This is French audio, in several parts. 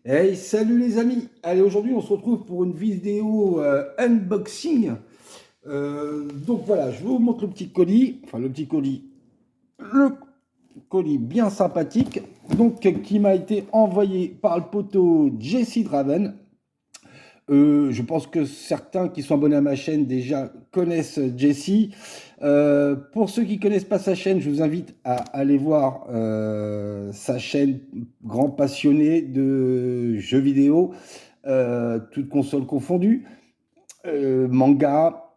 Hey, salut les amis! Allez, aujourd'hui on se retrouve pour une vidéo unboxing. Donc voilà, je vous montre le petit colis, le colis bien sympathique, donc qui m'a été envoyé par le poteau Jesse Draven. Je pense que certains qui sont abonnés à ma chaîne déjà connaissent Jesse. Pour ceux qui connaissent pas sa chaîne, je vous invite à aller voir sa chaîne Grand Passionné de jeux vidéo, toutes consoles confondues, manga,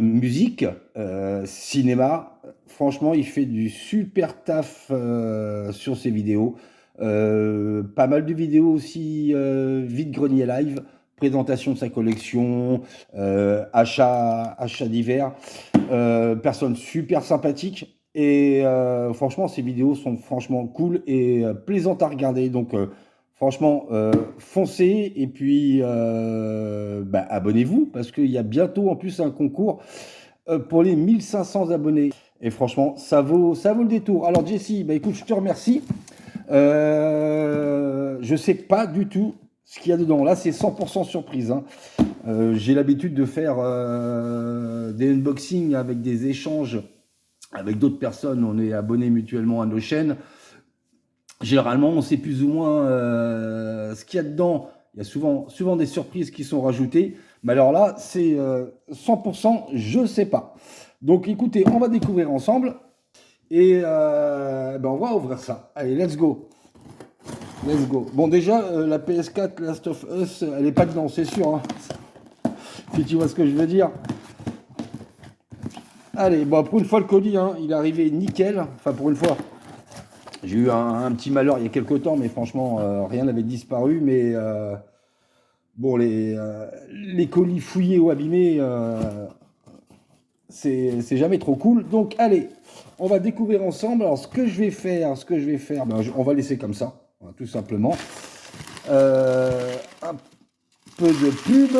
musique, cinéma. Franchement, il fait du super taf sur ses vidéos. Pas mal de vidéos aussi vide-grenier live, présentation de sa collection, achats divers. Personne super sympathique. Et franchement, ces vidéos sont franchement cool et plaisantes à regarder. Donc, franchement, foncez et puis abonnez-vous parce qu'il y a bientôt en plus un concours pour les 1500 abonnés. Et franchement, ça vaut le détour. Alors, Jesse, bah, écoute, je te remercie. Je sais pas du tout ce qu'il y a dedans. Là, c'est 100% surprise, hein. J'ai l'habitude de faire des unboxings avec des échanges avec d'autres personnes. On est abonnés mutuellement à nos chaînes. Généralement, on sait plus ou moins ce qu'il y a dedans. Il y a souvent des surprises qui sont rajoutées. Mais alors là, c'est 100%, je ne sais pas. Donc écoutez, on va découvrir ensemble. Et on va ouvrir ça. Allez, let's go. Let's go. Bon, déjà, la PS4 Last of Us, elle n'est pas dedans, c'est sûr, hein. Si tu vois ce que je veux dire. Allez, bon, pour une fois, le colis, hein, il est arrivé nickel. Enfin, pour une fois. J'ai eu un petit malheur il y a quelques temps, mais franchement, rien n'avait disparu. Mais bon, les colis fouillés ou abîmés, c'est jamais trop cool. Donc, allez, on va découvrir ensemble. Alors, ce que je vais faire, on va laisser comme ça, voilà, tout simplement. Un peu de pub.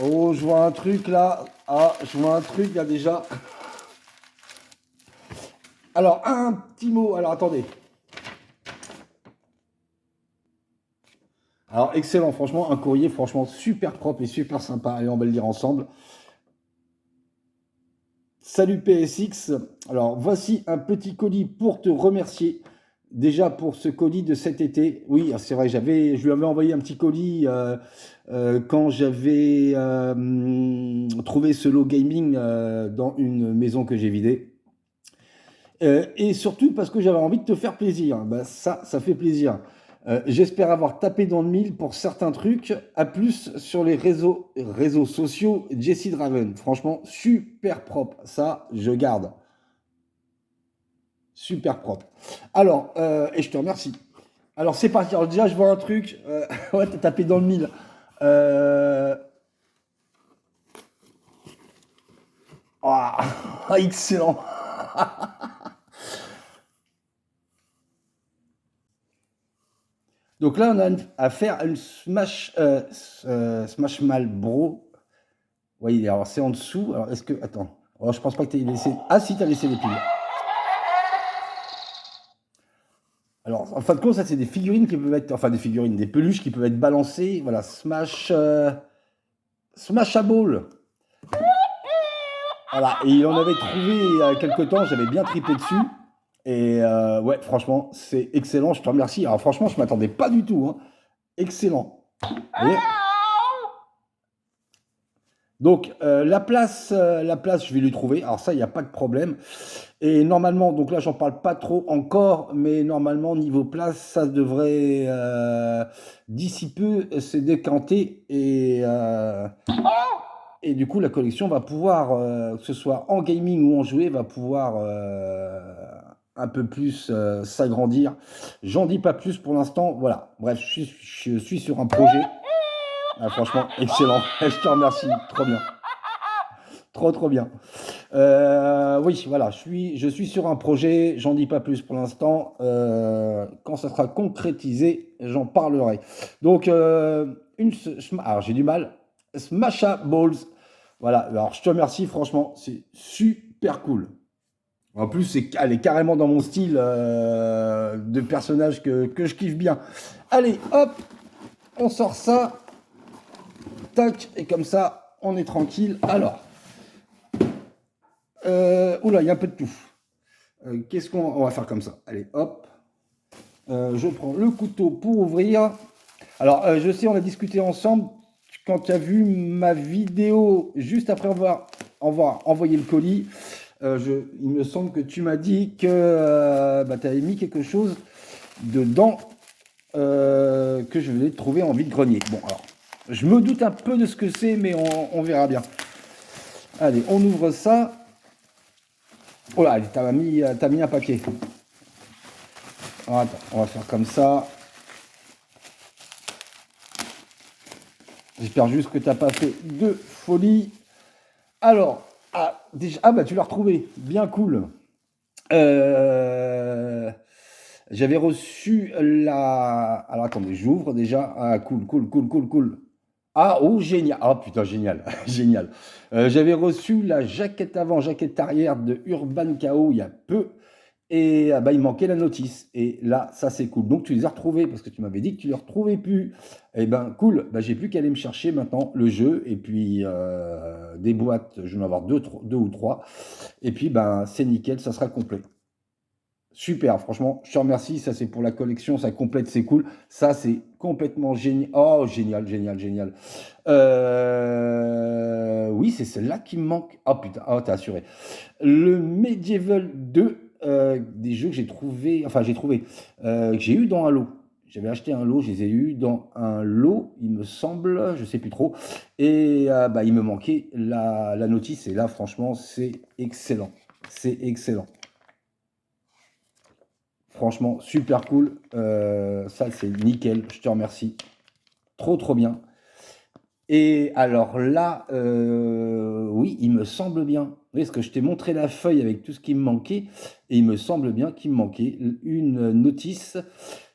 Oh, je vois un truc là. Ah, je vois un truc, il y a déjà. Alors, un petit mot. Alors, attendez. Alors, excellent, franchement, un courrier, franchement, super propre et super sympa. Allez, on va le lire ensemble. Salut PSX. Alors, voici un petit colis pour te remercier. Déjà pour ce colis de cet été. Oui, c'est vrai, je lui avais envoyé un petit colis quand j'avais trouvé ce lot gaming dans une maison que j'ai vidée. Et surtout parce que j'avais envie de te faire plaisir. Bah, ça fait plaisir. J'espère avoir tapé dans le mille pour certains trucs. À plus sur les réseaux sociaux Jesse Draven. Franchement, super propre. Ça, je garde. Super propre. Alors, et je te remercie. Alors, c'est parti. Alors, déjà, je vois un truc. Ouais, t'as tapé dans le mille. Euh... Oh, excellent. Donc là, on a à faire une Smash Mal Bro. Oui, alors c'est en dessous. Alors, est-ce que. Attends. Alors, je pense pas que tu aies laissé. Ah, si, tu as laissé les piles. Alors, en fin de compte, ça, c'est des figurines qui peuvent être. Enfin, des figurines, des peluches qui peuvent être balancées. Voilà, Smash à Ball. Voilà, et il en avait trouvé il y a quelques temps. J'avais bien tripé dessus. Et ouais, franchement, c'est excellent. Je te remercie. Alors, franchement, je ne m'attendais pas du tout, hein. Excellent. Vous voyez. Donc la place, je vais lui trouver. Alors ça, il n'y a pas de problème. Et normalement, donc là, j'en parle pas trop encore, mais normalement, niveau place, ça devrait d'ici peu se décanter et du coup, la collection va pouvoir, que ce soit en gaming ou en jouet, va pouvoir un peu plus s'agrandir. J'en dis pas plus pour l'instant. Voilà. Bref, je suis sur un projet. Ah, franchement, excellent. Je te remercie. Trop bien. Trop bien. Oui, voilà, je suis sur un projet, j'en dis pas plus pour l'instant. Quand ça sera concrétisé, j'en parlerai. Donc, alors j'ai du mal. Smasha Balls. Voilà, alors je te remercie, franchement, c'est super cool. En plus, elle est carrément dans mon style de personnage que je kiffe bien. Allez, hop, on sort ça, tac, et comme ça, on est tranquille. Alors, oula, il y a un peu de tout. Qu'est-ce qu'on va faire comme ça? Allez, hop. Je prends le couteau pour ouvrir. Alors, je sais, on a discuté ensemble. Quand tu as vu ma vidéo juste après avoir envoyé le colis, il me semble que tu m'as dit que tu avais mis quelque chose dedans que je venais de trouver en vide-grenier. Bon, alors, je me doute un peu de ce que c'est, mais on verra bien. Allez, on ouvre ça. Oh là, t'as mis un paquet. Alors, attends, on va faire comme ça. J'espère juste que t'as pas fait de folie. Alors, bah tu l'as retrouvé. Bien cool. J'avais reçu la... Alors attendez, j'ouvre déjà. Ah, cool. Ah, oh, génial. Ah, putain, génial. Génial. J'avais reçu la jaquette avant, jaquette arrière de Urban Chaos il y a peu. Et bah, il manquait la notice. Et là, ça, c'est cool. Donc, tu les as retrouvés parce que tu m'avais dit que tu les retrouvais plus. Et ben, cool. Bah, j'ai plus qu'à aller me chercher maintenant le jeu. Et puis, des boîtes, je vais en avoir deux ou trois. Et puis, ben, c'est nickel, ça sera complet. Super, franchement, je te remercie. Ça, c'est pour la collection, ça complète, c'est cool. Ça, c'est complètement génial. Oh, génial. Oui, c'est celle-là qui me manque. Oh putain, oh, t'as assuré. Le Medieval 2, des jeux que j'ai trouvé, que j'ai eu dans un lot. J'avais acheté un lot, je les ai eu dans un lot, il me semble, je sais plus trop. Et bah, il me manquait la notice. Et là, franchement, c'est excellent. C'est excellent. Franchement, super cool. Ça, c'est nickel. Je te remercie. Trop bien. Et alors là, oui, il me semble bien. Oui, parce que je t'ai montré la feuille avec tout ce qui me manquait. Et il me semble bien qu'il me manquait une notice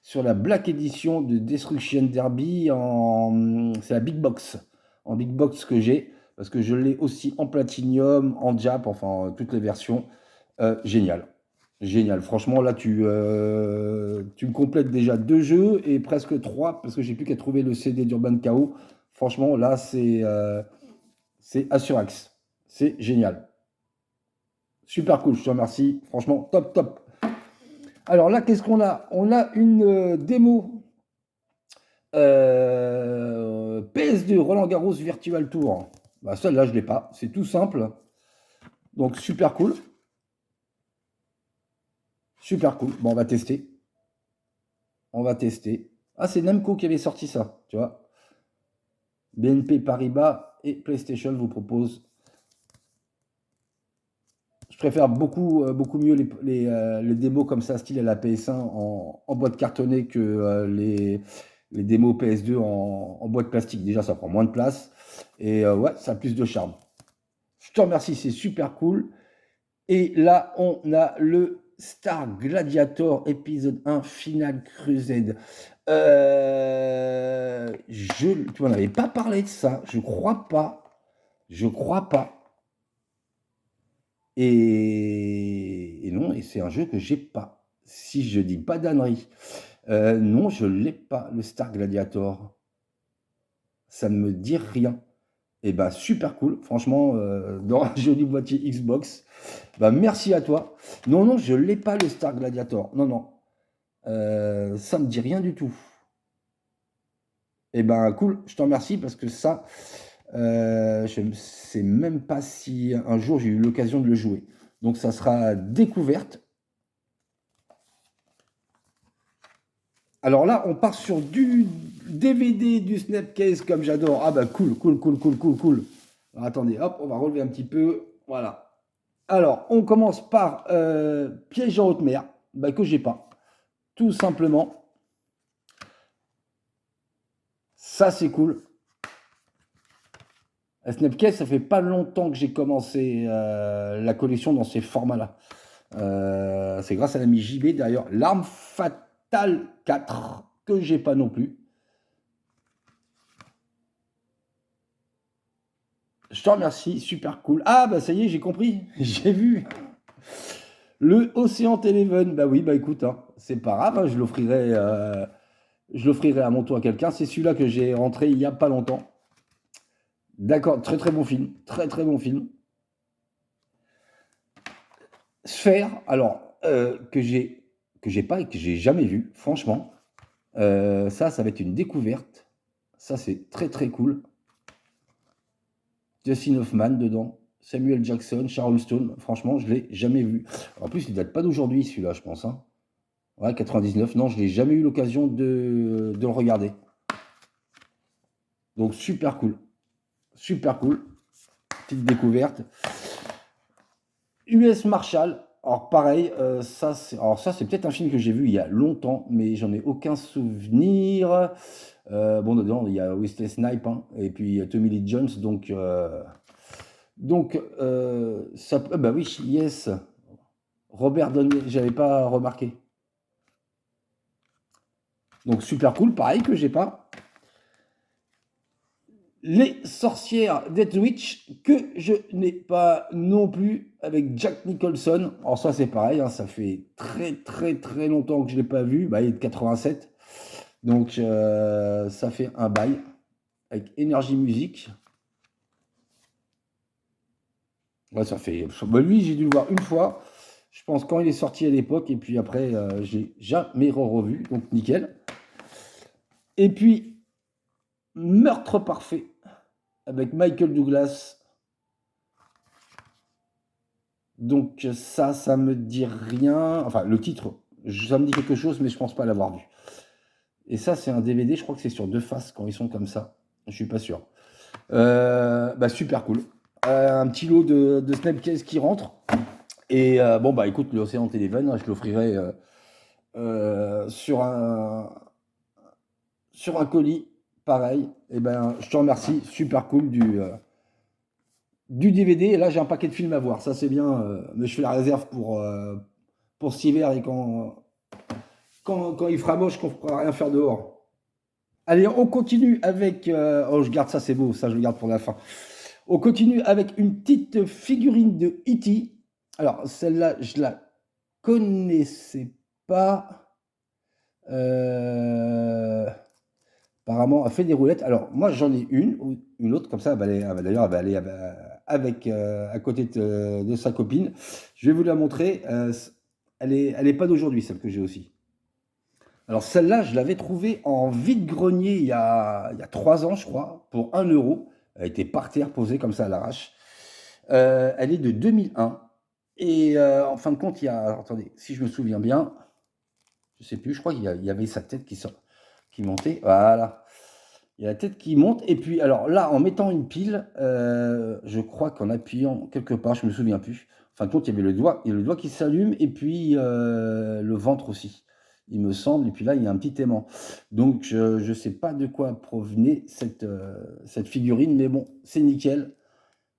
sur la Black Edition de Destruction Derby c'est la Big Box. En Big Box que j'ai. Parce que je l'ai aussi en Platinum, en Jap, enfin, toutes les versions. Génial. Génial. Franchement, là, tu me complètes déjà 2 jeux et presque 3 parce que j'ai plus qu'à trouver le CD d'Urban Chaos. Franchement, là, c'est Assurax. C'est génial. Super cool, je te remercie. Franchement, top. Alors là, qu'est-ce qu'on a? On a une démo PS2 Roland Garros Virtual Tour. Bah, celle-là, je ne l'ai pas. C'est tout simple. Donc, super cool. Super cool. Bon, on va tester. Ah, c'est Namco qui avait sorti ça, tu vois. BNP Paribas et PlayStation vous proposent. Je préfère beaucoup mieux les démos comme ça, style à la PS1 en boîte cartonnée que les démos PS2 en boîte plastique. Déjà, ça prend moins de place. Et ouais, ça a plus de charme. Je te remercie, c'est super cool. Et là, on a le Star Gladiator épisode 1 Final Crusade. Tu m'en avais pas parlé de ça, je crois pas. Et non, et c'est un jeu que j'ai pas. Si je dis pas d'ânerie. Non, je l'ai pas, le Star Gladiator. Ça ne me dit rien. Et bah super cool, franchement, dans un joli boîtier Xbox. Bah merci à toi. Non, je l'ai pas le Star Gladiator. Non. Ça me dit rien du tout. Et ben cool, je te remercie parce que ça, je ne sais même pas si un jour j'ai eu l'occasion de le jouer. Donc ça sera découverte. Alors là, on part sur du DVD, du Snapcase comme j'adore. Ah bah cool. Alors, attendez, hop, on va relever un petit peu. Voilà. Alors, on commence par Piège en haute mer, bah, que j'ai pas. Tout simplement. Ça, c'est cool. Snapcase, ça fait pas longtemps que j'ai commencé la collection dans ces formats-là. C'est grâce à l'ami JB d'ailleurs. L'arme fatale 4, que j'ai pas non plus. Je te remercie, super cool. Ah bah ça y est, j'ai compris, j'ai vu. Le Océan Eleven, bah oui, bah écoute, hein, c'est pas grave, hein, je l'offrirai Je l'offrirai à mon tour à quelqu'un. C'est celui-là que j'ai rentré il y a pas longtemps. D'accord, très très bon film. Très très bon film. Sphère, alors, que j'ai pas et que j'ai jamais vu, franchement. Ça va être une découverte. Ça, c'est très très cool. Dustin Hoffman dedans, Samuel Jackson, Sharon Stone. Franchement, je l'ai jamais vu. En plus, il date pas d'aujourd'hui, celui-là, je pense, hein. Ouais, 99. Non, je n'ai jamais eu l'occasion de le regarder. Donc, super cool. Super cool. Petite découverte. US Marshall. Alors, pareil, ça, c'est peut-être un film que j'ai vu il y a longtemps, mais j'en ai aucun souvenir. Bon, dedans, il y a Wesley Snipes, hein, et puis il y a Tommy Lee Jones, ça, bah oui, yes, Robert Downey, j'avais pas remarqué. Donc super cool, pareil que j'ai pas. Les sorcières d'Eastwick que je n'ai pas non plus avec Jack Nicholson. Alors ça c'est pareil, hein, ça fait très très très longtemps que je l'ai pas vu. Bah, il est de 87, donc ça fait un bail avec Energy Music. Ouais, ça fait. Bah, lui, j'ai dû le voir une fois. Je pense quand il est sorti à l'époque, et puis après, j'ai jamais revu, donc nickel. Et puis, Meurtre parfait avec Michael Douglas. Donc ça me dit rien. Enfin, le titre, ça me dit quelque chose, mais je pense pas l'avoir vu. Et ça, c'est un DVD, je crois que c'est sur deux faces quand ils sont comme ça. Je suis pas sûr. Bah, super cool. Un petit lot de Snapcase qui rentre. Et bon, bah écoute, l'Océan Eleven, hein, je l'offrirai sur un colis, pareil. Et ben, je te remercie, super cool du DVD. Et là, j'ai un paquet de films à voir, ça c'est bien, mais je fais la réserve pour cet hiver et quand il fera moche, qu'on ne pourra rien faire dehors. Allez, on continue avec. Oh, je garde ça, c'est beau, ça je le garde pour la fin. On continue avec une petite figurine de E.T. Alors, celle-là, je la connaissais pas. Euh, Apparemment, elle fait des roulettes. Alors, moi, j'en ai une autre, comme ça, d'ailleurs, elle va aller avec, à côté de sa copine. Je vais vous la montrer. Elle est pas d'aujourd'hui, celle que j'ai aussi. Alors, celle-là, je l'avais trouvée en vide-grenier il y a 3 ans, je crois, pour 1 euro. Elle était par terre, posée comme ça à l'arrache. Elle est de 2001. Et en fin de compte, il y a. Alors, attendez, si je me souviens bien, je sais plus, je crois qu'il y avait sa tête qui montait. Voilà. Il y a la tête qui monte. Et puis, alors là, en mettant une pile, je crois qu'en appuyant quelque part, je me souviens plus. En fin de compte, il y avait le doigt qui s'allume et puis le ventre aussi, il me semble. Et puis là, il y a un petit aimant. Donc, je ne sais pas de quoi provenait cette figurine, mais bon, c'est nickel.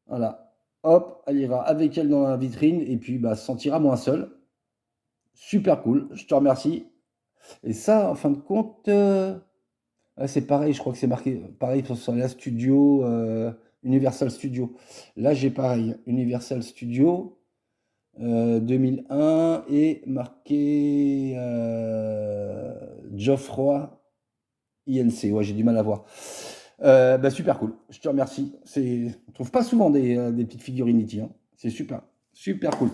Voilà. Hop, elle ira avec elle dans la vitrine et puis bah, se sentira moins seule. Super cool, je te remercie. Et ça, en fin de compte, c'est pareil, je crois que c'est marqué pareil sur la studio, Universal Studio. Là, j'ai pareil, Universal Studio, 2001 et marqué Geoffroy INC. Ouais, j'ai du mal à voir. Bah, super cool, je te remercie. On trouve pas souvent des petites figurines E.T., hein. C'est super, super cool.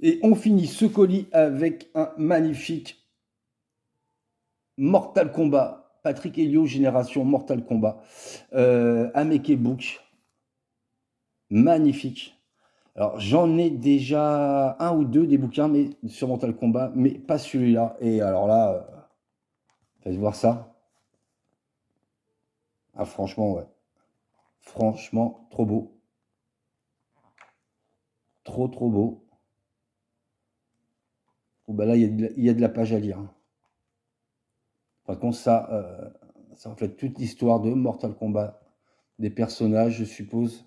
Et on finit ce colis avec un magnifique Mortal Kombat, Patrick Helio, génération Mortal Kombat, Ameke Book, magnifique. Alors j'en ai déjà un ou deux des bouquins mais sur Mortal Kombat, mais pas celui-là. Et alors là, faites voir ça. Ah franchement, ouais. Franchement, trop beau. Trop trop beau. Oh, bah là, il y a de la page à lire, hein. Par contre, ça reflète toute l'histoire de Mortal Kombat, des personnages, je suppose.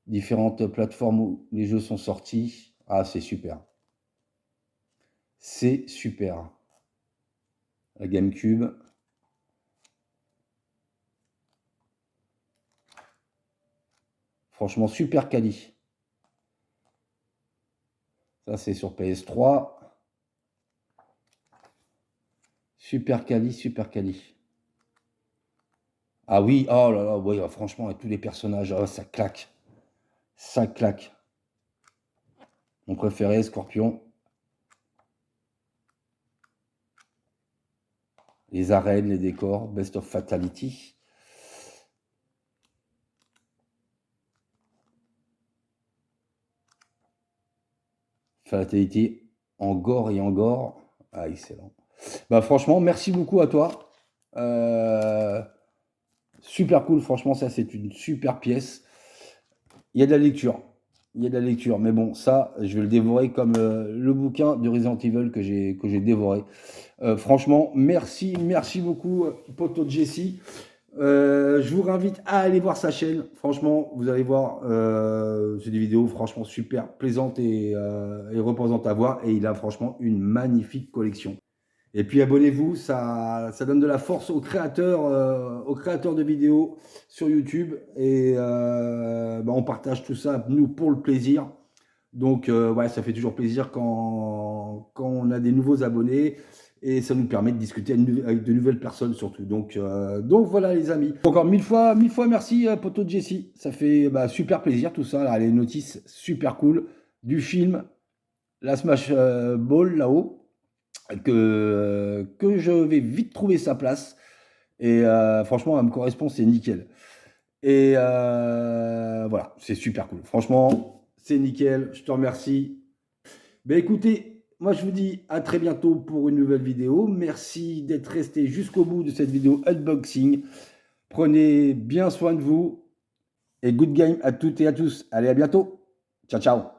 Différentes plateformes où les jeux sont sortis. Ah, c'est super. C'est super. La GameCube. Franchement, super quali. Ça, c'est sur PS3. Super quali, super quali. Ah oui, oh là là, ouais, franchement, avec tous les personnages, oh, ça claque. Ça claque. Mon préféré, Scorpion. Les arènes, les décors, Best of Fatality. Fatality en gore et en gore. Ah, excellent. Bah, franchement, merci beaucoup à toi. Euh, super cool, franchement, ça c'est une super pièce. Il y a de la lecture. Il y a de la lecture. Mais bon, ça, je vais le dévorer comme le bouquin de Resident Evil que j'ai dévoré. Franchement, merci beaucoup, Poto Jesse. Je vous réinvite à aller voir sa chaîne. Franchement, vous allez voir, c'est des vidéos franchement super plaisantes et reposantes à voir. Et il a franchement une magnifique collection. Et puis abonnez-vous, ça donne de la force aux créateurs de vidéos sur YouTube. Et bah, on partage tout ça, nous, pour le plaisir. Donc, ouais, ça fait toujours plaisir quand on a des nouveaux abonnés. Et ça nous permet de discuter avec de nouvelles personnes surtout. Donc voilà les amis. Encore mille fois merci Poto Jesse. Ça fait bah, super plaisir tout ça. Là, les notices super cool du film La Smash Ball là-haut. Que je vais vite trouver sa place. Et franchement, elle me correspond, c'est nickel. Et voilà, c'est super cool. Franchement, c'est nickel. Je te remercie. Ben écoutez, moi je vous dis à très bientôt pour une nouvelle vidéo. Merci d'être resté jusqu'au bout de cette vidéo unboxing. Prenez bien soin de vous et good game à toutes et à tous. Allez, à bientôt. Ciao, ciao.